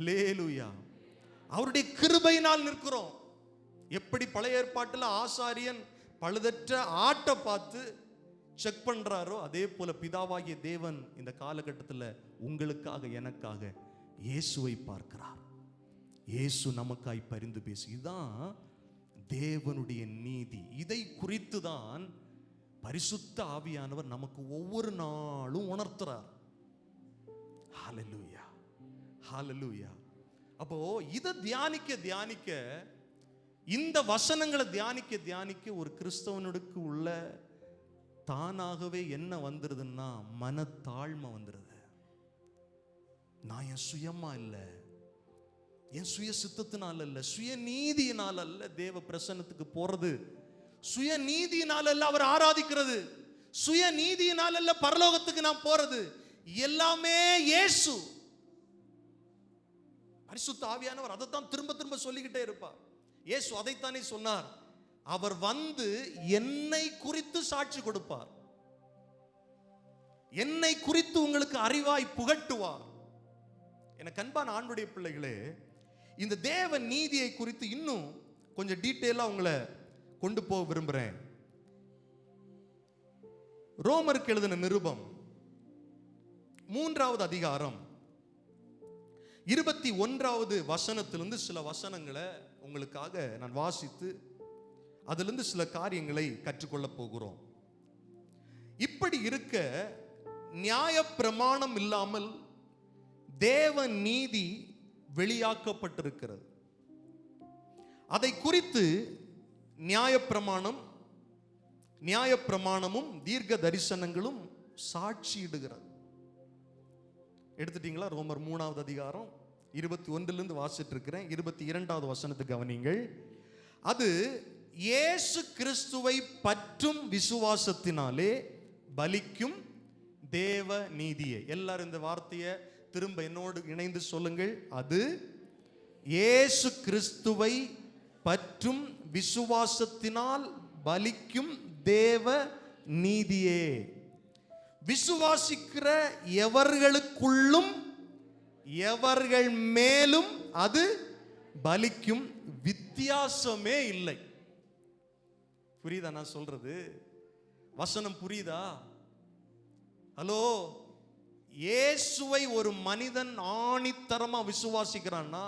அல்லேலூயா. அவருடைய கிருபையினால் நிற்கிறோம். எப்படி பழைய ஏற்பாட்டில் ஆசாரியன் பழுதற்ற ஆட்டை பார்த்து செக் பண்றாரோ, அதே போல பிதாவாகிய தேவன் இந்த காலகட்டத்தில் உங்களுக்காக எனக்காக இயேசுவை பார்க்கிறார். இயேசு நமக்காய் பரிந்து பேசி, இதுதான் தேவனுடைய நீதி. இதை குறித்து தான் பரிசுத்த ஆவியானவர் நமக்கு ஒவ்வொரு நாளும் உணர்த்துறார். ஹல்லேலூயா, ஹல்லேலூயா. அப்போ இதை தியானிக்க இந்த வசனங்களை தியானிக்க ஒரு கிறிஸ்தவனுக்கு உள்ள தானாகவே என்ன வந்துருதுன்னா மனத்தாழ்மை வந்துருது. நான் என் சுயமா இல்லை, என் சுய சித்தத்தினால் அல்ல, சுய நீதியினால் அல்ல தேவ பிரசன்னத்துக்கு போறது, சுய நீதியினால் அல்ல அவர் ஆராதிக்கிறது, சுய நீதியினால் அல்ல பரலோகத்துக்கு நான் போறது, எல்லாமே இயேசு. பரிசுத்த ஆவியானவர் அதைத்தான் திரும்ப திரும்ப சொல்லிக்கிட்டே இருப்பார். இயேசு அதைத்தானே சொன்னார், அவர் வந்து என்னை குறித்து சாட்சி கொடுப்பார், என்னை குறித்து உங்களுக்கு அறிவாய் புகட்டுவார். எனக்கு அன்பான ஆண்டுடைய பிள்ளைகளே, இந்த தேவ நீதியை குறித்து இன்னும் கொஞ்சம் டீட்டெயிலா உங்களை கொண்டு போக விரும்புகிறேன். ரோமருக்கு எழுதின நிருபம் 3வது அதிகாரம் 21வது வசனத்திலிருந்து சில வசனங்களை உங்களுக்காக நான் வாசித்து அதிலிருந்து சில காரியங்களை கற்றுக்கொள்ள போகிறோம். இப்படி இருக்க நியாயப்பிரமாணம் இல்லாமல் தேவ நீதி வெளியாக்கப்பட்டிருக்கிறது. அதை குறித்து நியாயப்பிரமாணமும் தீர்க்க தரிசனங்களும் சாட்சியிடுகிறது. எடுத்துட்டீங்களா? ரோமர் 3வது அதிகாரம் 21லிருந்து வாசிட்டு இருக்கிறேன். 22வது வசனத்தை கவனிங்கள். அது இயேசு கிறிஸ்துவை பற்றும் விசுவாசத்தினாலே பலிக்கும் தேவ நீதியே. எல்லாரும் இந்த வார்த்தையை திரும்ப என்னோடு இணைந்து சொல்லுங்கள். அது இயேசு கிறிஸ்துவை பற்றும் விசுவாசத்தினால் பலிக்கும் தேவ நீதியே. விசுவாசிக்கிற எவர்களுக்குள்ளும் எவர்கள் மேலும் அது பலிக்கும், வித்தியாசமே இல்லை. புரியுதா நான் சொல்றது? வசனம் புரியுதா? ஹலோ, இயேசுவை ஒரு மனிதன் ஆணித்தரமா விசுவாசிக்கிறான்னா,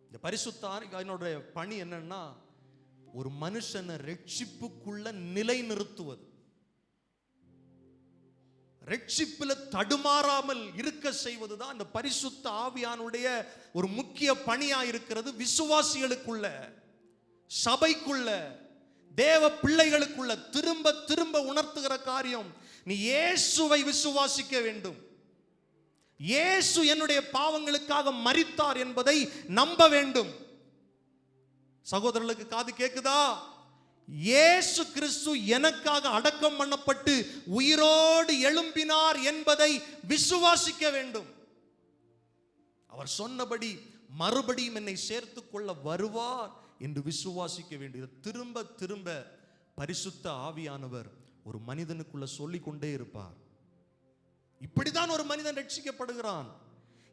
இந்த பரிசுத்த ஆவியானவருடைய பணி என்னன்னா, ஒரு மனுஷனை ரட்சிப்புக்குள்ள நிலை நிறுத்துவது, ரட்சிப்பில் தடுமாறாமல் இருக்க செய்வதுதான் இந்த பரிசுத்த ஆவியானுடைய ஒரு முக்கிய பணியா இருக்கிறது. விசுவாசிகளுக்குள்ள, சபைக்குள்ள, தேவ பிள்ளைகளுக்குள்ள திரும்ப திரும்ப உணர்த்துகிற காரியம், நீ இயேசுவை விசுவாசிக்க வேண்டும். இயேசு என்னுடைய பாவங்களுக்காக மரித்தார் என்பதை நம்ப வேண்டும். சகோதரர்களுக்கு காது கேக்குதா? இயேசு கிறிஸ்து எனக்காக அடக்கம் பண்ணப்பட்டு உயிரோடு எழும்பினார் என்பதை விசுவாசிக்க வேண்டும். அவர் சொன்னபடி மறுபடியும் என்னை சேர்த்துக் கொள்ள வருவார் என்று விசுவாசிக்க வேண்டியது. திரும்ப திரும்ப பரிசுத்த ஆவியானவர் ஒரு மனிதனுக்குள்ள சொல்லிக் கொண்டே இருப்பார். இப்படிதான் ஒரு மனிதன் ரட்சிக்கப்படுகிறான்,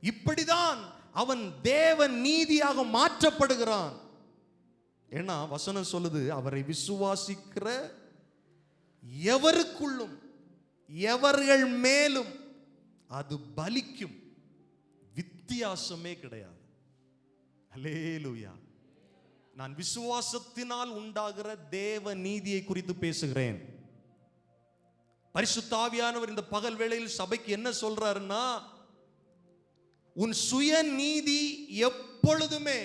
இப்படிதான் அவன் தேவ நீதியாக மாற்றப்படுகிறான். ஏன்னா வசனம் சொல்லுது, அவரை விசுவாசிக்கிற எவருக்குள்ளும் எவர்கள் மேலும் அது பலிக்கும், வித்தியாசமே கிடையாது. அல்லேலூயா. நான் விசுவாசத்தினால் உண்டாகிற தேவ நீதியை குறித்து பேசுகிறேன். பரிசுத்த ஆவியானவர் இந்த பகல் வேளையில் சபைக்கு என்ன சொல்றாருன்னா, உன் சுய நீதி எப்பொழுதுமே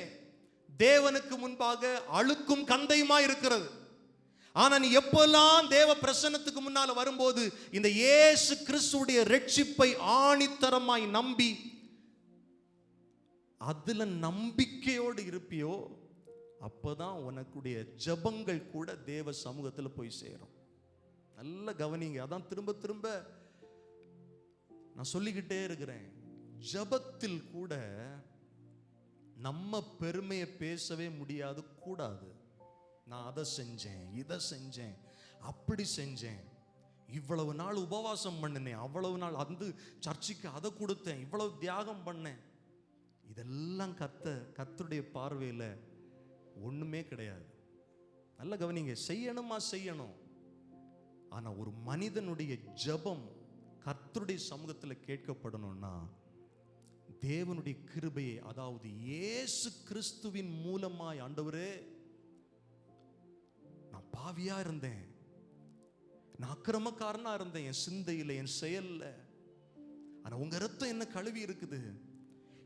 தேவனுக்கு முன்பாக அழுக்கும் கந்தையுமா இருக்கிறது. ஆனா நீ எப்பெல்லாம் தேவ பிரசன்னத்துக்கு முன்னால வரும்போது இந்த இயேசு கிறிஸ்துவுடைய ரட்சிப்பை ஆணித்தரமாய் நம்பி அதுல நம்பிக்கையோடு இருப்பியோ, அப்பதான் உனக்குடைய ஜெபங்கள் கூட தேவ சமூகத்தில் போய் சேரும். நல்ல கவனிங்க. அதான் திரும்ப திரும்ப நான் சொல்லிக்கிட்டே இருக்கிறேன். ஜெபத்தில் கூட நம்ம பெருமையை பேசவே முடியாது, கூடாது. நான் அதை செஞ்சேன், இதை செஞ்சேன், அப்படி செஞ்சேன், இவ்வளவு நாள் உபவாசம் பண்ணினேன், அவ்வளவு நாள் அந்த சர்ச்சுக்கு அதை கொடுத்தேன், இவ்வளவு தியாகம் பண்ணேன். இதெல்லாம் கர்த்தருடைய பார்வையில ஒண்ணுமே கிடையாது. நல்ல கவனிங்க, செய்யணும். ஆனா ஒரு மனிதனுடைய ஜெபம் கர்த்தருடைய சமூகத்தில் கேட்கப்படணும்னா தேவனுடைய கிருபையை, அதாவது இயேசு கிறிஸ்துவின் மூலமாய், ஆண்டவரே நான் பாவியா இருந்தேன், நான் அக்கிரமக்காரனா இருந்தேன், என் சிந்தையில் என் செயல்ல, ஆனா உங்க ரத்தம் என்ன கழுவி இருக்குது,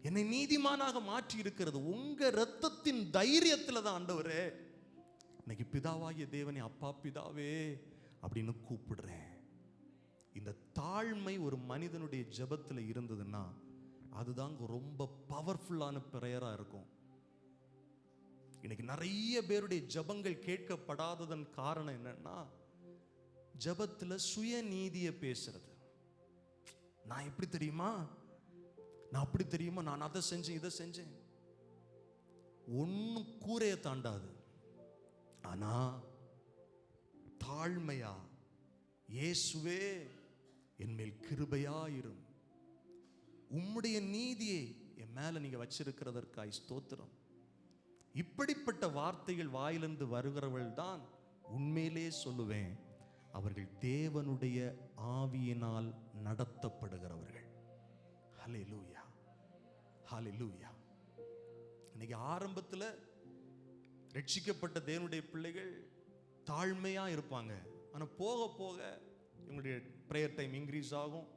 என்னை நீதிமானாக மாற்றி இருக்கிறது. உங்க ரத்தத்தின் தைரியத்துல தான் ஆண்டவரே இன்னைக்கு பிதாவாகிய தேவனை அப்பா பிதாவே அப்படின்னு கூப்பிடுறேன். இந்த தாழ்மை ஒரு மனிதனுடைய ஜெபத்துல இருந்ததுன்னா அதுதாங்க ரொம்ப பவர்ஃபுல்லான பிரேயரா இருக்கும். இன்னைக்கு நிறைய பேருடைய ஜெபங்கள் கேட்கப்படாததன் காரணம் என்னன்னா, ஜெபத்துல சுயநீதியை பேசுறது. நான் எப்படி தெரியுமா, நான் அப்படி தெரியுமா, நான் அதை செஞ்சேன் இதை செஞ்சேன், ஒன்னும் கூரையை தாண்டாது. ஆனா தாழ்மையா, இயேசுவே என் மேல் கிருபையாயிரும், உம்முடைய நீதியை என் மேல நீங்க வச்சிருக்கிறதற்காய் ஸ்தோத்திரம். இப்படிப்பட்ட வார்த்தைகள் வாயிலிருந்து வருகிறவர்கள் தான் உண்மையிலே சொல்லுவேன், அவர்கள் தேவனுடைய ஆவியினால் நடத்தப்படுகிறவர்கள். ஹல்லேலூயா, ஹல்லேலூயா. இன்னைக்கு ஆரம்பத்தில் ரட்சிக்கப்பட்ட தேவனுடைய பிள்ளைகள் தாழ்மையா இருப்பாங்க. ஆனா போக போக இவங்களுடைய பிரேயர் டைம் இன்க்ரீஸ் ஆகும்.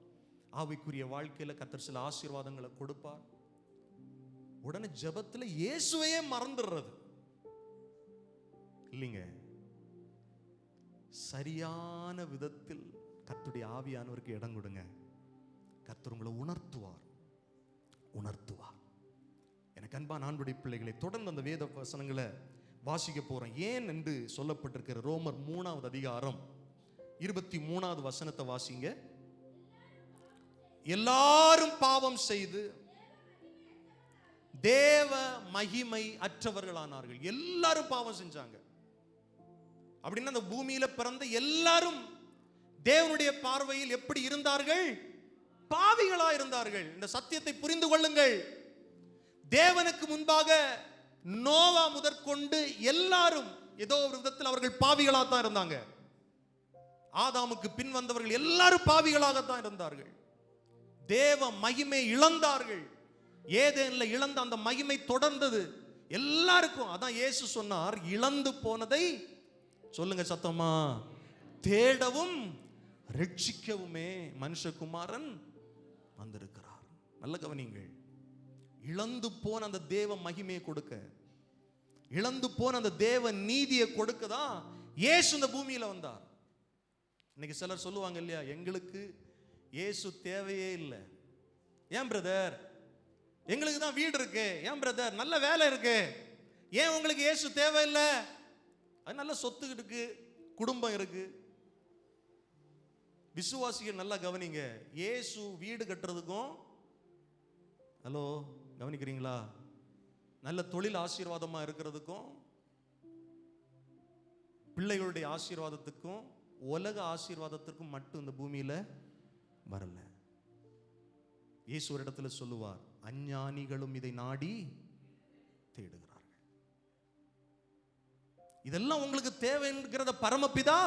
ஆவிக்குரிய வாழ்க்கையில கர்த்தர் சில ஆசீர்வாதங்களை கொடுப்பார். உடனே ஜெபத்துல இயேசுவையே மறந்துடுறது இல்லைங்க. சரியான விதத்தில் கர்த்தருடைய ஆவியானவருக்கு இடம் கொடுங்க. கர்த்தர் உங்களை உணர்த்துவார். எனக்கு அன்பான ஆண்டவருடைய பிள்ளைகளை, தொடர்ந்து அந்த வேத வசனங்களை வாசிக்க போறோம். ஏன் என்று சொல்லப்பட்டிருக்கிற ரோமர் 3வது அதிகாரம் 23வது வசனத்தை வாசிங்க. எல்லாரும் பாவம் செய்து தேவ மகிமை அற்றவர்களானார்கள். எல்லாரும் பாவம் செஞ்சாங்க. அப்படின்னா அந்த பூமியில பிறந்த எல்லாரும் தேவனுடைய பார்வையில் எப்படி இருந்தார்கள்? பாவிகளா இருந்தார்கள். இந்த சத்தியத்தை புரிந்து கொள்ளுங்கள். தேவனுக்கு முன்பாக நோவா முதற்கொண்டு எல்லாரும் ஏதோ ஒரு விதத்தில் அவர்கள் பாவிகளா தான் இருந்தாங்க. ஆதாமுக்கு பின் வந்தவர்கள் எல்லாரும் பாவிகளாகத்தான் இருந்தார்கள். தேவ மகிமை இழந்தார்கள். ஏதேன்ல இழந்த அந்த மகிமை தொடர்ந்தது எல்லாருக்கும். அதான் இயேசு சொன்னார், இழந்து போனதை சொல்லுங்க சத்தமா, தேடவும் ரட்சிக்கவுமே மனுஷகுமாரன் வந்திருக்கிறார். நல்ல கவனிங்கள். இழந்து போன அந்த தேவ மகிமையை கொடுக்க, இழந்து போன அந்த தேவ நீதியை கொடுக்க தான் இயேசு இந்த பூமியில வந்தார். இன்னைக்கு சிலர் சொல்லுவாங்க இல்லையா, எங்களுக்கு இயேசு தேவையே இல்லை. ஏன் பிரதர், எங்களுக்கு தான் வீடு இருக்கு. ஏன் பிரதர், நல்ல வேலை இருக்கு. ஏன் உங்களுக்கு இயேசு தேவையில்லை? அது நல்ல சொத்து இருக்கு, குடும்பம் இருக்கு. விசுவாசிகள் நல்லா கவனிங்க. இயேசு வீடு கட்டுறதுக்கும், ஹலோ கவனிக்கிறீங்களா, நல்ல தொழில் ஆசீர்வாதமா இருக்கிறதுக்கும், பிள்ளைகளுடைய ஆசீர்வாதத்துக்கும், உலக ஆசீர்வாதத்திற்கும் மட்டும் இந்த பூமியில வரல. இயேசு ஒரு இடத்துல சொல்லுவார், அஞ்ஞானிகளும் இதை நாடி தேடுகிறார்கள். இதெல்லாம் உங்களுக்கு தேவைங்கிறத பரமபிதா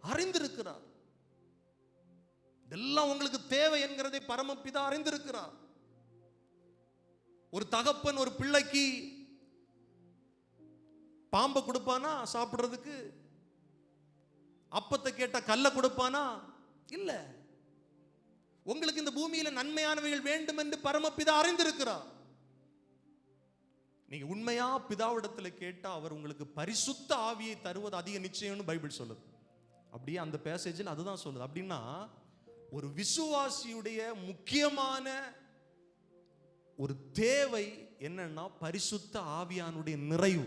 அறிந்திருக்கிறார். இதெல்லாம் உங்களுக்கு தேவை என்கிறதை பரமபிதா அறிந்திருக்கிறார். ஒரு தகப்பன் ஒரு பிள்ளைக்கு பாம்பை கொடுப்பானா சாப்பிடுறதுக்கு? அப்பத்தை கேட்ட கல்லை கொடுப்பானா? இல்ல. உங்களுக்கு இந்த பூமியில நன்மையானவைகள் வேண்டும் என்று பரமபிதா அறிந்திருக்கிறார். நீங்க உண்மையா பிதாவிடத்தில் கேட்டா அவர் உங்களுக்கு பரிசுத்த ஆவியை தருவது அதிக நிச்சயம்னு பைபிள் சொல்லுது. அப்படியே அந்த பேசேஜில் அதுதான் சொல்லுது. அப்படின்னா ஒரு விசுவாசியுடைய முக்கியமான ஒரு தேவை என்னன்னா பரிசுத்த ஆவியானுடைய நிறைவு.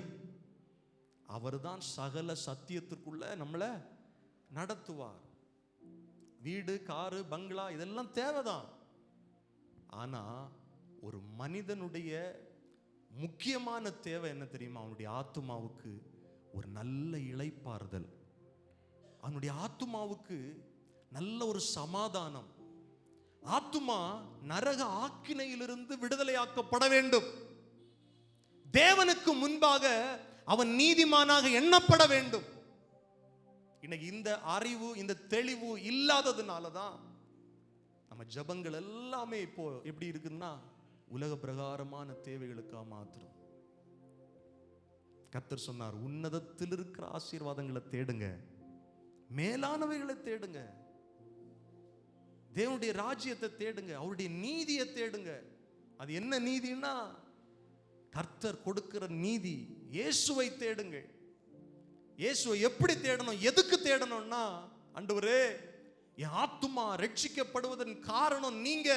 அவர்தான் சகல சத்தியத்திற்குள்ள நம்மளை நடத்துவார். வீடு, காரு, பங்களா இதெல்லாம் தேவைதான். ஆனா ஒரு மனிதனுடைய முக்கியமான தேவை என்ன தெரியுமா? அவனுடைய ஆத்துமாவுக்கு ஒரு நல்ல இளைப்பாறுதல், அவனுடைய ஆத்துமாவுக்கு நல்ல ஒரு சமாதானம், ஆத்துமா நரக ஆக்கினையிலிருந்து விடுதலையாக்கப்பட வேண்டும். தேவனுக்கு முன்பாக அவன் நீதிமானாக எண்ணப்பட வேண்டும். இன்னைக்கு இந்த அறிவு, இந்த தெளிவு இல்லாததுனாலதான் நம்ம ஜபங்கள் எல்லாமே இப்போ எப்படி இருக்குன்னா உலக பிரகாரமான தேவைகளுக்காக மாத்திரம். கர்த்தர் சொன்னார், உன்னதத்தில் இருக்கிற ஆசீர்வாதங்களை தேடுங்க, மேலானவைகளை தேடுங்க, தேவனுடைய ராஜ்யத்தை தேடுங்க, அவருடைய நீதியை தேடுங்க. அது என்ன நீதினா கர்த்தர் கொடுக்கிற நீதி. இயேசுவை தேடுங்க. இயேசுவை எப்படி தேடணும், எதுக்கு தேடணும்னா, ஆண்டவரே என் ஆத்துமா ரட்சிக்கப்படுவதன் காரணம் நீங்க.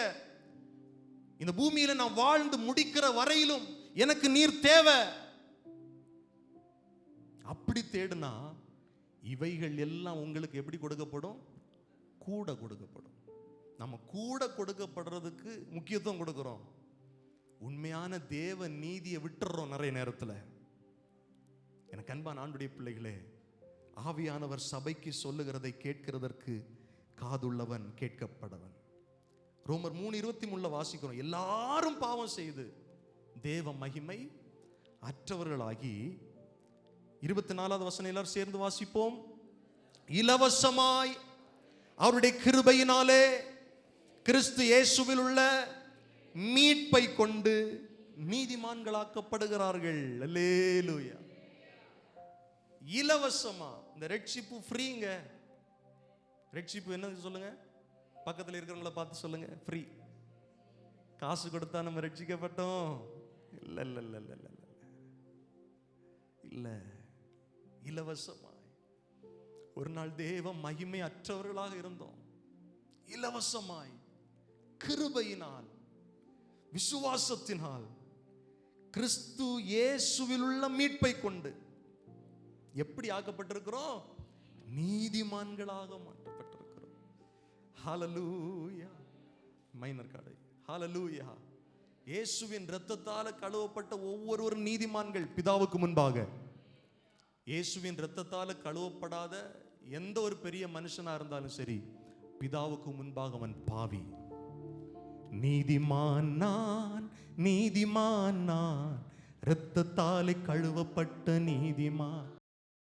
இந்த பூமியில நான் வாழ்ந்து முடிக்கிற வரையிலும் எனக்கு நீர் தேவை. அப்படி தேடுனா இவைகள் எல்லாம் உங்களுக்கு எப்படி கொடுக்கப்படும்? கூட கொடுக்கப்படும். நம்ம கூட கொடுக்கப்படுறதுக்கு முக்கியத்துவம் கொடுக்கிறோம். உண்மையான தேவ நீதியை விட்டுறோம் நிறைய நேரத்தில். எனக்கு அன்பான ஆண்டுடைய பிள்ளைகளே, ஆவியானவர் சபைக்கு சொல்லுகிறதை கேட்கிறதற்கு காதுள்ளவன் கேட்கப்படவன். ரோமர் 3:23 வாசிக்கிறோம், எல்லாரும் பாவம் செய்து தேவ மகிமை அற்றவர்களாகி. 24வது வசனம் எல்லாரும் சேர்ந்து வாசிப்போம். இலவசமாய் அவருடைய கிருபையினாலே கிறிஸ்து இயேசுவில் உள்ள மீட்பை கொண்டு நீதிமான்களாக்கப்படுகிறார்கள். அல்லேலூயா. இலவசமா. இந்த ரட்சிப்பு ஃப்ரீங்க. ரட்சிப்பு என்ன சொல்லுங்க, பக்கத்தில் இருக்கிறவங்கள பார்த்து சொல்லுங்க, ஃப்ரீ. காசு கொடுத்தா நம்ம ரட்சிக்கப்பட்டோம்? இல்ல இல்ல இல்ல இல்ல இல்ல இல்ல. இலவசமாய். ஒரு நாள் தேவ மகிமை அற்றவர்களாக இருந்தோம். இலவசமாய் கிருபையினால் விசுவாசத்தினால் கிறிஸ்து இயேசுவில் உள்ள மீட்பை கொண்டு எப்படி ஆக்கப்பட்டிருக்கிறோம்? நீதிமான்களாக மாற்றப்பட்டிருக்கிறோம். ஹல்லேலூயா. மைனர் காடை. ஹல்லேலூயா. இயேசுவின் இரத்தத்தால் கழுவப்பட்ட ஒவ்வொருவரும் நீதிமான்கள் பிதாவுக்கு முன்பாக. இயேசுவின் இரத்தத்தால் கழுவப்படாத எந்த ஒரு பெரிய மனுஷனா இருந்தாலும் சரி, பிதாவுக்கு முன்பாக அவன் பாவி. நீதிமான் நான், நீதிமான் நான், இரத்தத்தாலே கழுவப்பட்ட நீதிமான்.